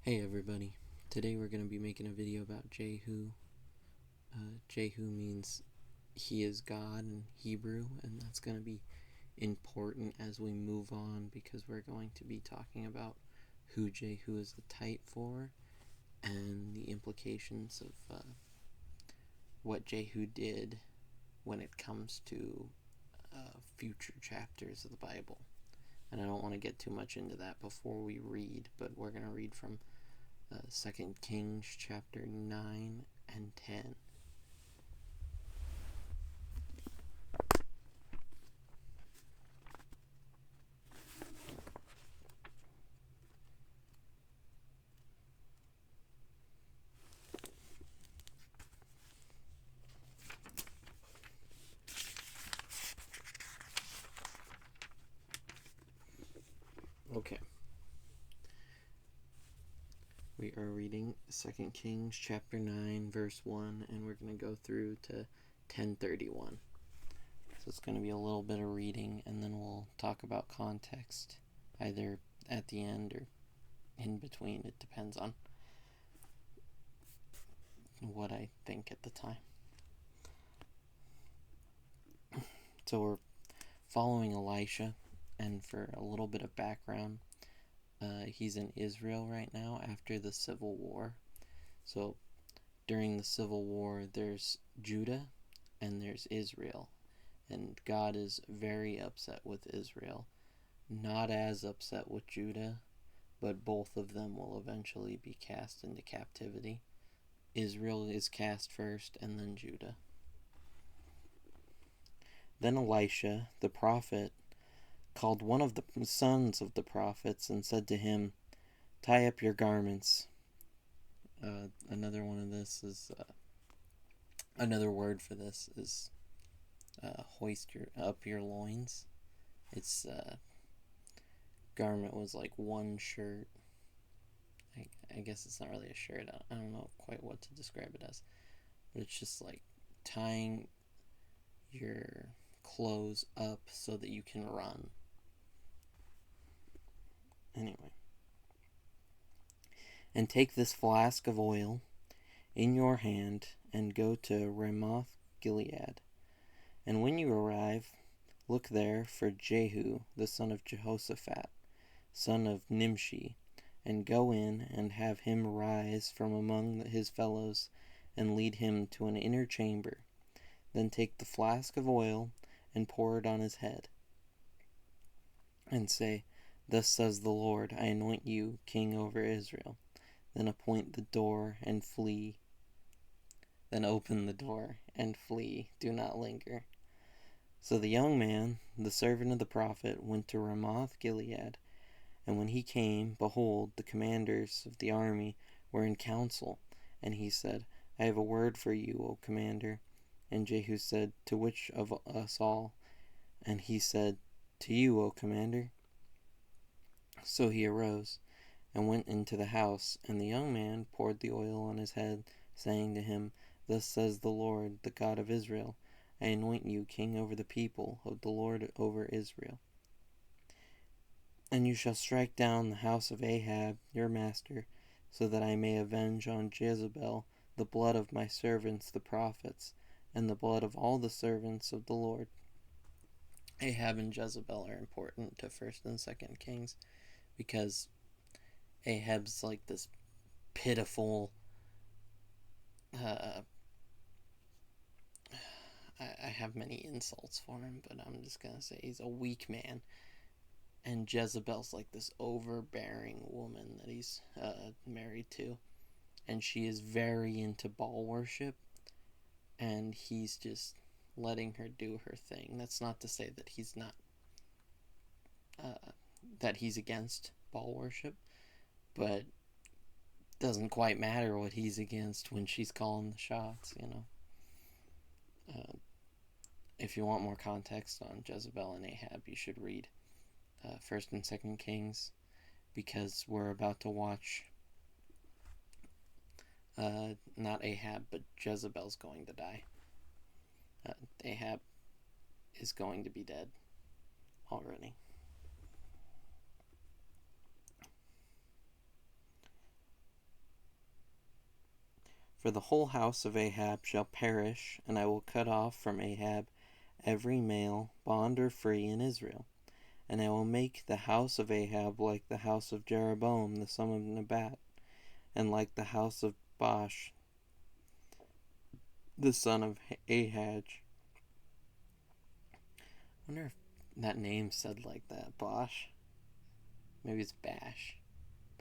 Hey everybody, today we're going to be making a video about Jehu. Jehu means he is God in Hebrew, and that's going to be important as we move on because we're going to be talking about who Jehu is the type for and the implications of what Jehu did when it comes to future chapters of the Bible. And I don't want to get too much into that before we read, but we're going to read from 2 Kings chapter 9 and 10. Okay. We are reading 2 Kings chapter 9 verse 1, and we're going to go through to 10:31. So it's going to be a little bit of reading, and then we'll talk about context either at the end or in between. It depends on what I think at the time. So we're following Elisha, and for a little bit of background, he's in Israel right now after the Civil War. So during the Civil War, there's Judah and there's Israel. And God is very upset with Israel. Not as upset with Judah, but both of them will eventually be cast into captivity. Israel is cast first, and then Judah. Then Elisha, the prophet, called one of the sons of the prophets and said to him, "Tie up your garments." Another one of this is, another word for this is hoist up your loins. Its garment was like one shirt. I guess it's not really a shirt. I don't know quite what to describe it as. But it's just like tying your clothes up so that you can run. Anyway. And take this flask of oil in your hand and go to Ramoth Gilead. And when you arrive, look there for Jehu, the son of Jehoshaphat, son of Nimshi, and go in and have him rise from among his fellows and lead him to an inner chamber. Then take the flask of oil and pour it on his head, and say, "Thus says the Lord, I anoint you king over Israel." Then appoint the door and flee. Then open the door and flee. Do not linger. So the young man, the servant of the prophet, went to Ramoth Gilead. And when he came, behold, the commanders of the army were in council. And he said, "I have a word for you, O commander." And Jehu said, "To which of us all?" And he said, "To you, O commander." So he arose and went into the house, and the young man poured the oil on his head, saying to him, "Thus says the Lord, the God of Israel, I anoint you king over the people of the Lord over Israel. And you shall strike down the house of Ahab, your master, so that I may avenge on Jezebel the blood of my servants the prophets, and the blood of all the servants of the Lord." Ahab and Jezebel are important to 1st and 2nd Kings because Ahab's like this pitiful, I have many insults for him, but I'm just going to say he's a weak man. And Jezebel's like this overbearing woman that he's married to. And she is very into Baal worship. And he's just letting her do her thing. That's not to say that he's not, that he's against Baal worship. But doesn't quite matter what he's against when she's calling the shots, you know. If you want more context on Jezebel and Ahab, you should read 1st and 2nd Kings, because we're about to watch not Ahab, but Jezebel's going to die. Ahab is going to be dead already. For the whole house of Ahab shall perish, and I will cut off from Ahab every male, bond or free, in Israel. And I will make the house of Ahab like the house of Jeroboam the son of Nebat, and like the house of Baasha the son of Ahaj. I wonder if that name's said like that. Bosh? Maybe it's Bash.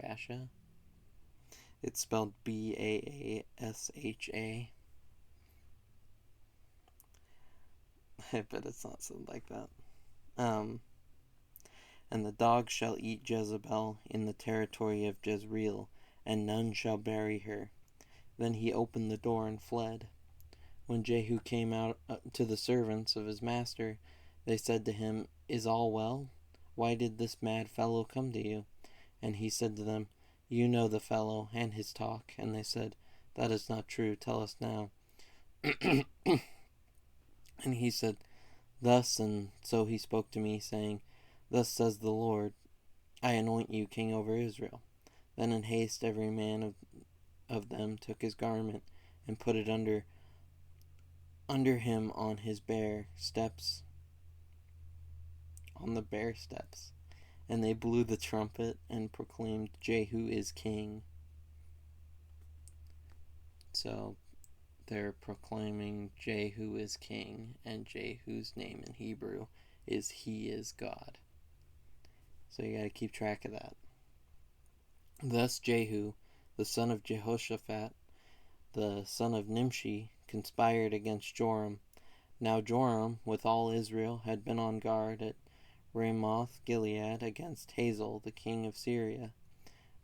Basha? It's spelled Baasha. I bet it's not said like that. And the dog shall eat Jezebel in the territory of Jezreel, and none shall bury her. Then he opened the door and fled. When Jehu came out to the servants of his master, they said to him, Is all well? Why did this mad fellow come to you? And he said to them, You know the fellow and his talk. And they said, That is not true. Tell us now. And he said, Thus and so he spoke to me, saying, Thus says the Lord, I anoint you king over Israel. Then in haste every man of them took his garment and put it under him on the bare steps. And they blew the trumpet and proclaimed, Jehu is king. So they're proclaiming Jehu is king, and Jehu's name in Hebrew is He is God. So you gotta keep track of that. Thus Jehu, the son of Jehoshaphat, the son of Nimshi, conspired against Joram. Now Joram, with all Israel, had been on guard at Ramoth Gilead against Hazael, the king of Syria.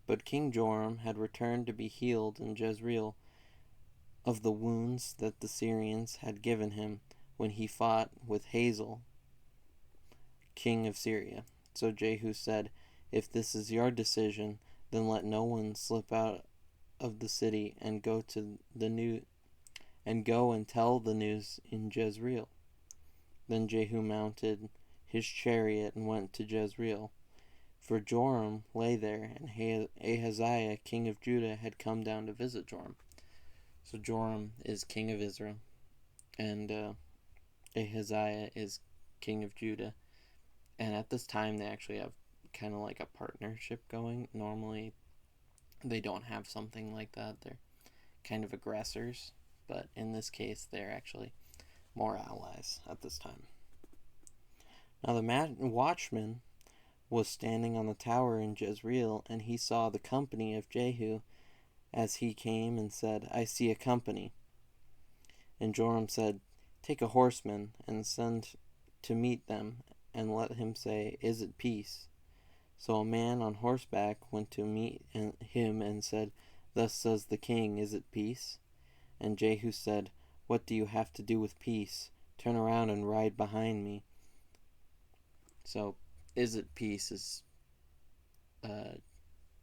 But King Joram had returned to be healed in Jezreel of the wounds that the Syrians had given him when he fought with Hazael, king of Syria. So Jehu said, If this is your decision, then let no one slip out of the city and go and tell the news in Jezreel. Then Jehu mounted his chariot and went to Jezreel. For Joram lay there, and Ahaziah, king of Judah, had come down to visit Joram. So Joram is king of Israel, and Ahaziah is king of Judah. And at this time, they actually have kind of like a partnership going. Normally, they don't have something like that. They're kind of aggressors, but in this case, they're actually more allies at this time. Now the watchman was standing on the tower in Jezreel, and he saw the company of Jehu as he came, and said, I see a company. And Joram said, Take a horseman, and send to meet them, and let him say, Is it peace? So a man on horseback went to meet him, and said, Thus says the king, Is it peace? And Jehu said, What do you have to do with peace? Turn around and ride behind me. So, is it peace is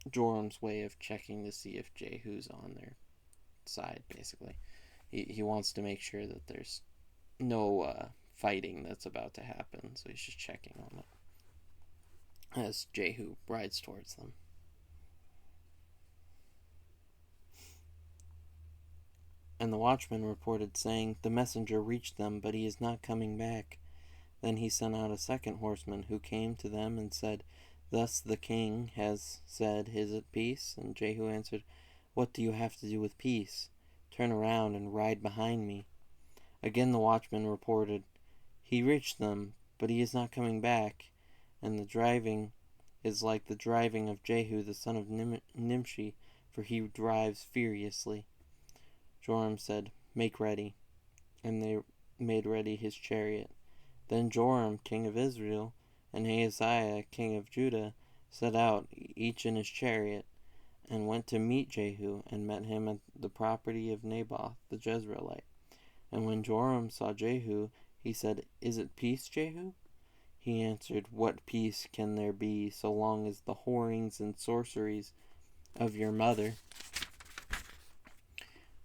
Joram's way of checking to see if Jehu's on their side, basically. He wants to make sure that there's no fighting that's about to happen, so he's just checking on it as Jehu rides towards them. And the watchman reported, saying, The messenger reached them, but he is not coming back. Then he sent out a second horseman, who came to them and said, Thus the king has said, Is it peace? And Jehu answered, What do you have to do with peace? Turn around and ride behind me. Again the watchman reported, He reached them, but he is not coming back, and the driving is like the driving of Jehu the son of Nimshi, for he drives furiously. Joram said, Make ready. And they made ready his chariot. Then Joram, king of Israel, and Ahaziah, king of Judah, set out, each in his chariot, and went to meet Jehu, and met him at the property of Naboth the Jezreelite. And when Joram saw Jehu, he said, Is it peace, Jehu? He answered, What peace can there be, so long as the whorings and sorceries of your mother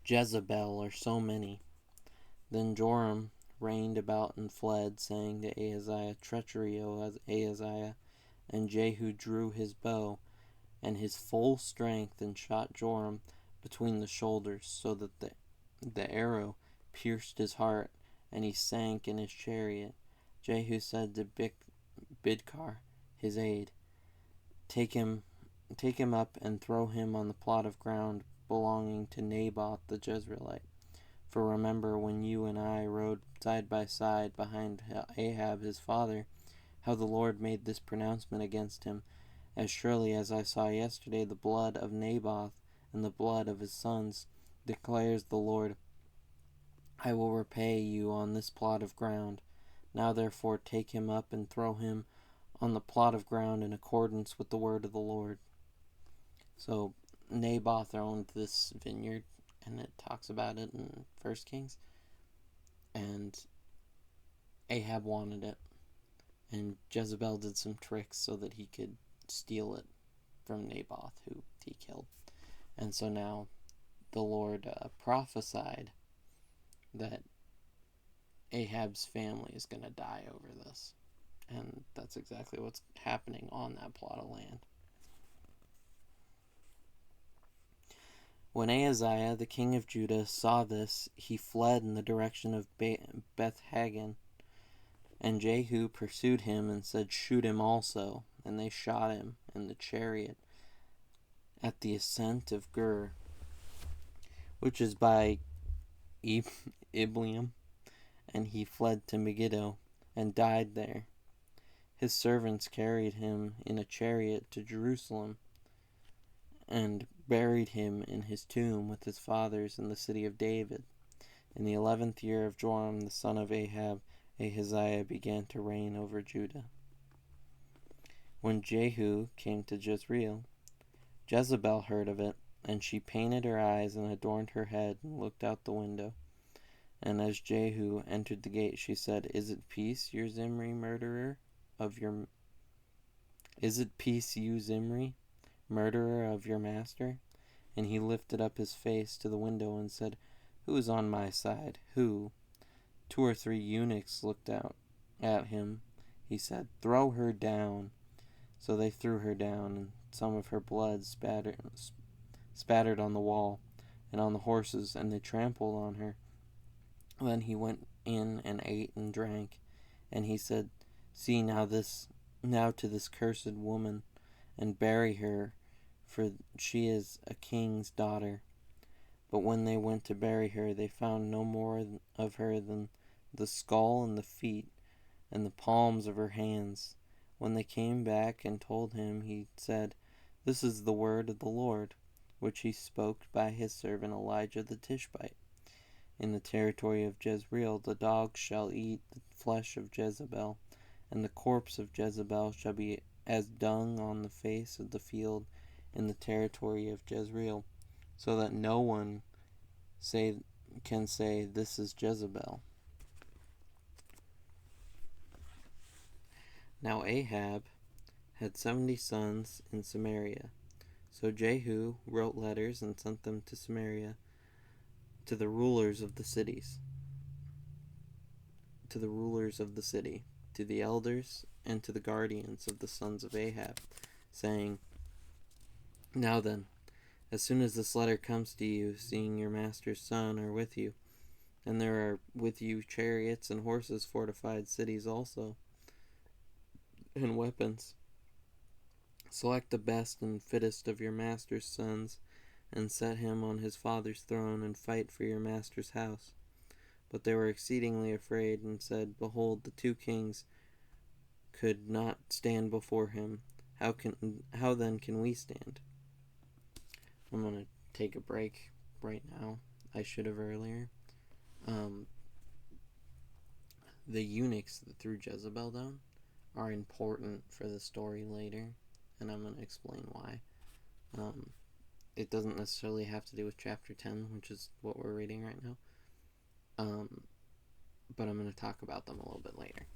Jezebel are so many? Then Joram reined about and fled, saying to Ahaziah, Treachery, O Ahaziah. And Jehu drew his bow and his full strength and shot Joram between the shoulders, so that the arrow pierced his heart, and he sank in his chariot. Jehu said to Bidkar, his aide, Take him up and throw him on the plot of ground belonging to Naboth the Jezreelite. For remember when you and I rode side by side behind Ahab his father, how the Lord made this pronouncement against him. As surely as I saw yesterday the blood of Naboth and the blood of his sons, declares the Lord, I will repay you on this plot of ground. Now therefore take him up and throw him on the plot of ground in accordance with the word of the Lord. So Naboth owned this vineyard, and it talks about it in 1 Kings. And Ahab wanted it, and Jezebel did some tricks so that he could steal it from Naboth, who he killed. And so now the Lord prophesied that Ahab's family is going to die over this. And that's exactly what's happening on that plot of land. When Ahaziah, the king of Judah, saw this, he fled in the direction of Beth-Hagan. And Jehu pursued him and said, Shoot him also. And they shot him in the chariot at the ascent of Gur, which is by Ibleam, and he fled to Megiddo and died there. His servants carried him in a chariot to Jerusalem and buried him in his tomb with his fathers in the city of David. In the 11th year of Joram, the son of Ahab, Ahaziah began to reign over Judah. When Jehu came to Jezreel, Jezebel heard of it, and she painted her eyes and adorned her head and looked out the window. And as Jehu entered the gate, she said, Is it peace, you Zimri, murderer of your master? And he lifted up his face to the window and said, Who is on my side? Who? 2 or 3 eunuchs looked out at him. He said, Throw her down. So they threw her down, and some of her blood spattered on the wall and on the horses, and they trampled on her. Then he went in and ate and drank, and he said, See now to this cursed woman, and bury her, for she is a king's daughter. But when they went to bury her, they found no more of her than the skull and the feet and the palms of her hands. When they came back and told him, he said, This is the word of the Lord, which he spoke by his servant Elijah the Tishbite. In the territory of Jezreel the dogs shall eat the flesh of Jezebel, and the corpse of Jezebel shall be as dung on the face of the field in the territory of Jezreel, so that no one can say, This is Jezebel. Now Ahab had 70 sons in Samaria. So Jehu wrote letters and sent them to Samaria, to the rulers of the city, to the elders, and to the guardians of the sons of Ahab, saying, Now then, as soon as this letter comes to you, seeing your master's son are with you, and there are with you chariots and horses, fortified cities also, and weapons, select the best and fittest of your master's sons, and set him on his father's throne, and fight for your master's house. But they were exceedingly afraid, and said, Behold, the 2 kings could not stand before him. How then can we stand? I'm going to take a break right now. I should have earlier. The eunuchs that threw Jezebel down are important for the story later, and I'm going to explain why. It doesn't necessarily have to do with chapter 10, which is what we're reading right now. But I'm going to talk about them a little bit later.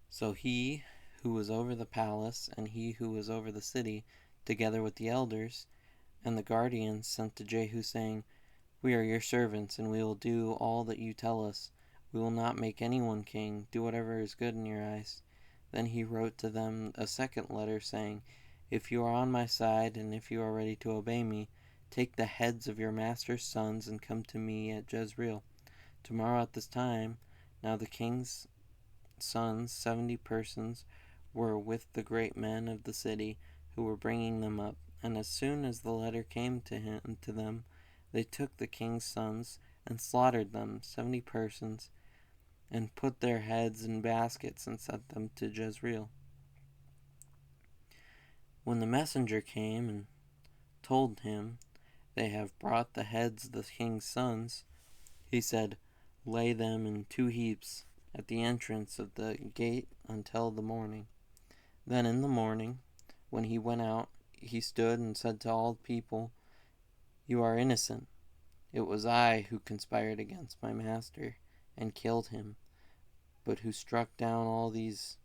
So he who was over the palace and he who was over the city, together with the elders and the guardians, sent to Jehu, saying, We are your servants, and we will do all that you tell us. We will not make anyone king. Do whatever is good in your eyes. Then he wrote to them a second letter, saying, If you are on my side, and if you are ready to obey me, take the heads of your master's sons and come to me at Jezreel. Tomorrow at this time. Now the king's sons, 70 persons, were with the great men of the city, who were bringing them up. And as soon as the letter came to them, they took the king's sons and slaughtered them, 70 persons, and put their heads in baskets and sent them to Jezreel. When the messenger came and told him, They have brought the heads of the king's sons, he said, Lay them in 2 heaps at the entrance of the gate until the morning. Then in the morning, when he went out, he stood and said to all the people, You are innocent. It was I who conspired against my master and killed him, but who struck down all these.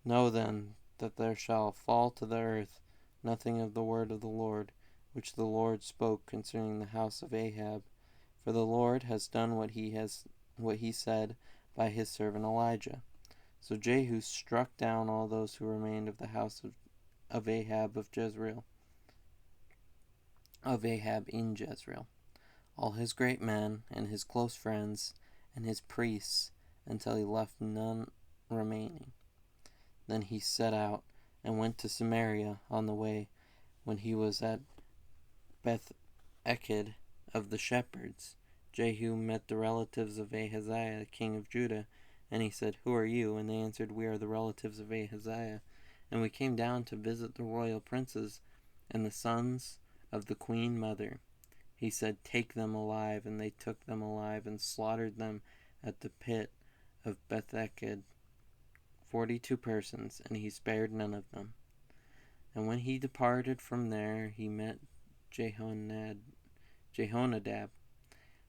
Know then that there shall fall to the earth nothing of the word of the Lord, which the Lord spoke concerning the house of Ahab, for the Lord has done what he said by his servant Elijah. So Jehu struck down all those who remained of the house of Ahab in Jezreel, all his great men and his close friends and his priests, until he left none remaining. Then he set out and went to Samaria. On the way, when he was at Beth-eked of the shepherds, Jehu met the relatives of Ahaziah, king of Judah, and he said, Who are you? And they answered, We are the relatives of Ahaziah, and we came down to visit the royal princes and the sons of the queen mother. He said, Take them alive. And they took them alive and slaughtered them at the pit of Beth-eked, 42 persons, and he spared none of them. And when he departed from there, he met Jehonadab,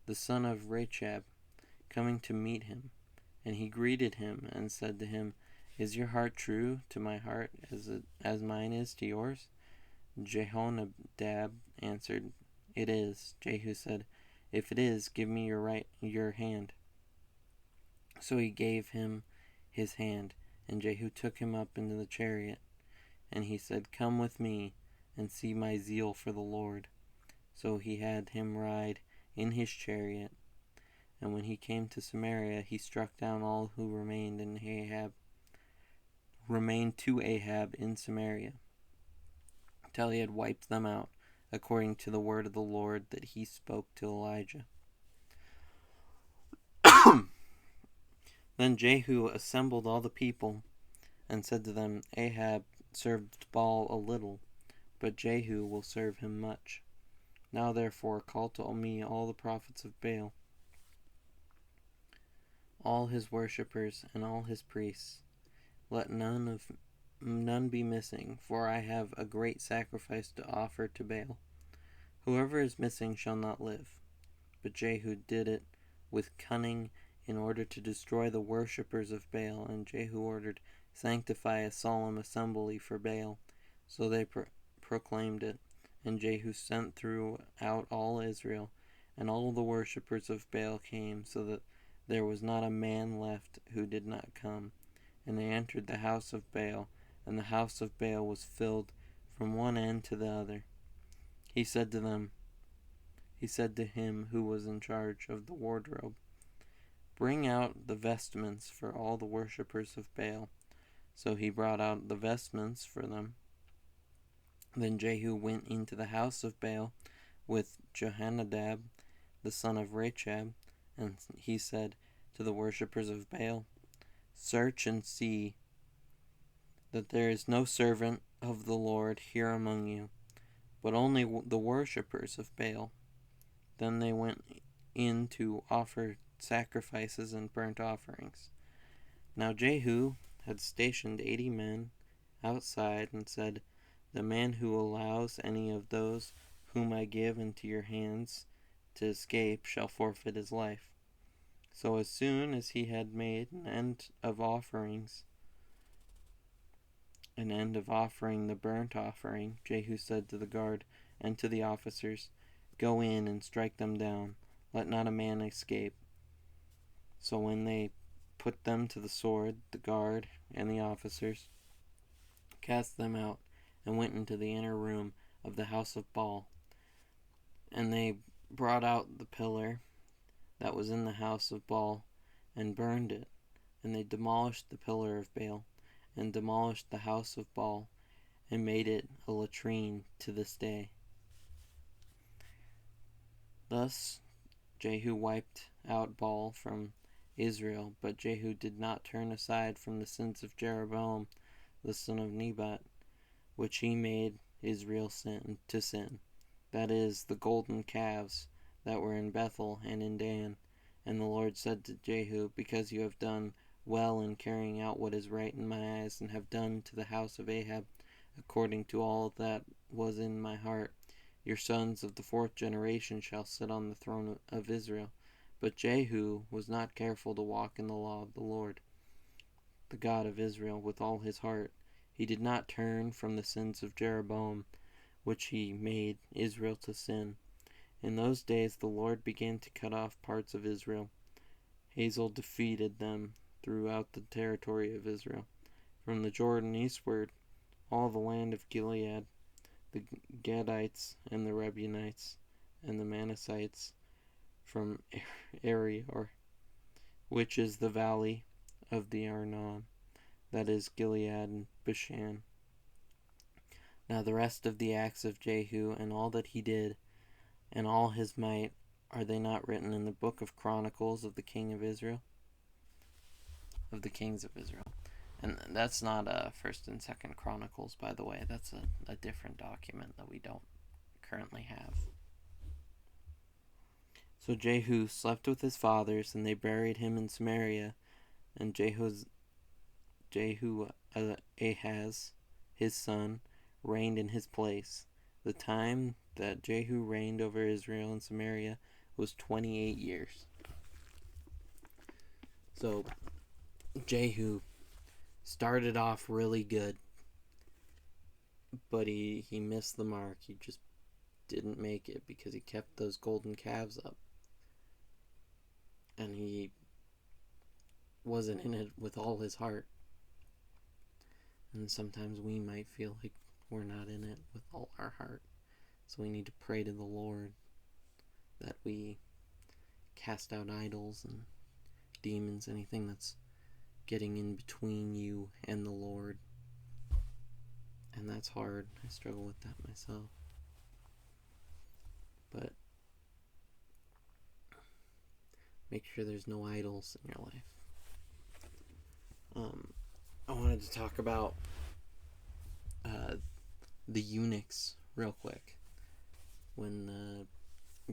the son of Rechab, coming to meet him. And he greeted him and said to him, Is your heart true to my heart as mine is to yours? Jehonadab answered, It is. Jehu said, If it is, give me your hand. So he gave him his hand, and Jehu took him up into the chariot. And he said, Come with me and see my zeal for the Lord. So he had him ride in his chariot. And when he came to Samaria, he struck down all who remained to Ahab in Samaria, till he had wiped them out, according to the word of the Lord that he spoke to Elijah. Then Jehu assembled all the people, and said to them, Ahab served Baal a little, but Jehu will serve him much. Now therefore call to me all the prophets of Baal, all his worshippers, and all his priests. Let none be missing, for I have a great sacrifice to offer to Baal. Whoever is missing shall not live. But Jehu did it with cunning in order to destroy the worshippers of Baal. And Jehu ordered, Sanctify a solemn assembly for Baal. So they proclaimed it. And Jehu sent throughout all Israel, and all the worshippers of Baal came, so that there was not a man left who did not come. And they entered the house of Baal, and the house of Baal was filled from one end to the other. He said to him who was in charge of the wardrobe, Bring out the vestments for all the worshippers of Baal. So he brought out the vestments for them. Then Jehu went into the house of Baal with Jehonadab, the son of Rechab, and he said to the worshippers of Baal, Search and see that there is no servant of the Lord here among you, but only the worshippers of Baal. Then they went in to offer sacrifices and burnt offerings. Now Jehu had stationed 80 men outside, and said, The man who allows any of those whom I give into your hands to escape shall forfeit his life. So as soon as he had made an end of offering the burnt offering, Jehu said to the guard and to the officers, Go in and strike them down, let not a man escape. So when they put them to the sword, the guard, and the officers, cast them out, and went into the inner room of the house of Baal. And they brought out the pillar that was in the house of Baal, and burned it. And they demolished the pillar of Baal, and demolished the house of Baal, and made it a latrine to this day. Thus Jehu wiped out Baal from Israel, but Jehu did not turn aside from the sins of Jeroboam the son of Nebat, which he made Israel sin, that is, the golden calves that were in Bethel and in Dan. And the Lord said to Jehu, because you have done well in carrying out what is right in my eyes, and have done to the house of Ahab according to all that was in my heart, your sons of the fourth generation shall sit on the throne of Israel. But Jehu was not careful to walk in the law of the Lord, the God of Israel, with all his heart. He did not turn from the sins of Jeroboam, which he made Israel to sin. In those days the Lord began to cut off parts of Israel. Hazael defeated them throughout the territory of Israel, from the Jordan eastward, all the land of Gilead, the Gadites and the Reubenites and the Manassites from Arior, which is the valley of the Arnon, that is Gilead and Bashan. Now the rest of the acts of Jehu, and all that he did, and all his might, are they not written in the book of Chronicles of the king of Israel? Of the kings of Israel. And that's not First and Second Chronicles, by the way. That's a different document that we don't currently have. So Jehu slept with his fathers, and they buried him in Samaria. And Ahaz, his son, reigned in his place. The time that Jehu reigned over Israel and Samaria was 28 years. So Jehu started off really good, but he missed the mark. He just didn't make it because he kept those golden calves up. And he wasn't in it with all his heart. And sometimes we might feel like we're not in it with all our heart. So we need to pray to the Lord that we cast out idols and demons, anything that's getting in between you and the Lord. And that's hard. I struggle with that myself. But make sure there's no idols in your life. I wanted to talk about the eunuchs real quick. When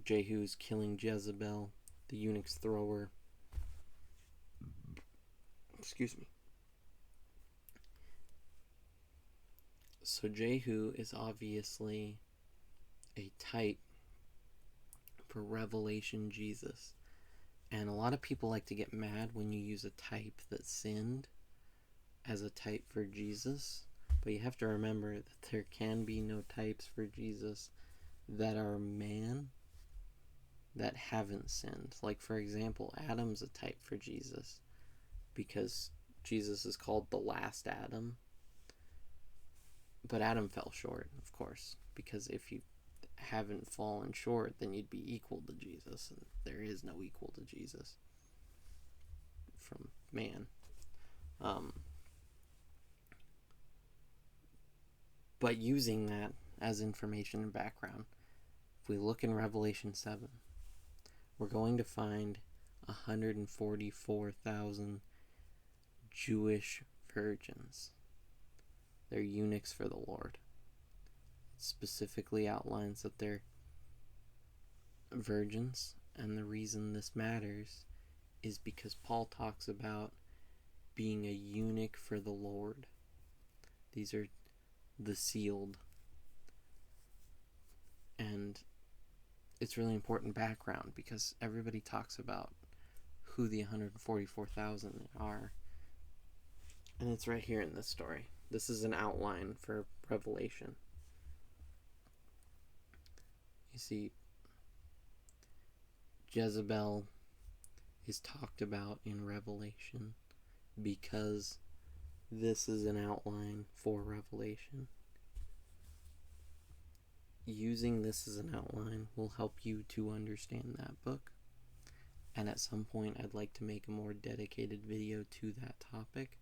Jehu's killing Jezebel, the eunuchs throw her. Excuse me. So Jehu is obviously a type for Revelation Jesus. And a lot of people like to get mad when you use a type that sinned as a type for Jesus. But you have to remember that there can be no types for Jesus that are man that haven't sinned. Like, for example, Adam's a type for Jesus because Jesus is called the last Adam. But Adam fell short, of course, because if you haven't fallen short, then you'd be equal to Jesus, and there is no equal to Jesus from man. But using that as information and background, if we look in Revelation 7, we're going to find 144,000 Jewish virgins. They're eunuchs for the Lord. It specifically outlines that they're virgins, and the reason this matters is because Paul talks about being a eunuch for the Lord. These are the sealed. And it's really important background because everybody talks about who the 144,000 are. And it's right here in this story. This is an outline for Revelation. You see, Jezebel is talked about in Revelation, because this is an outline for Revelation. Using this as an outline will help you to understand that book, and at some point I'd like to make a more dedicated video to that topic,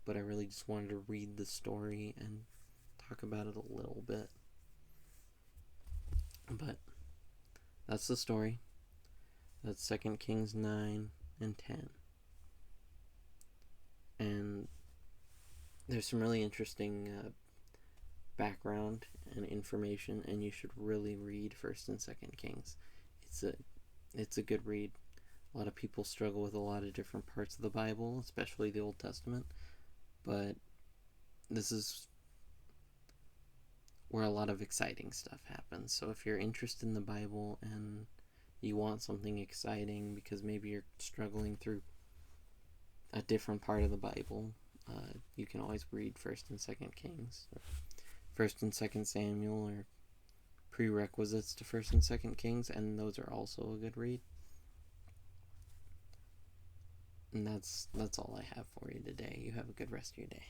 but I really just wanted to read the story and talk about it a little bit. But that's the story. That's 2 Kings 9 and 10. And there's some really interesting background and information, and you should really read 1st and 2nd Kings. It's a good read. A lot of people struggle with a lot of different parts of the Bible, especially the Old Testament, but this is where a lot of exciting stuff happens. So if you're interested in the Bible and you want something exciting because maybe you're struggling through a different part of the Bible, you can always read 1st and 2nd Kings, or 1st and 2nd Samuel, or prerequisites to 1st and 2nd Kings, and those are also a good read. And that's all I have for you today. You have a good rest of your day.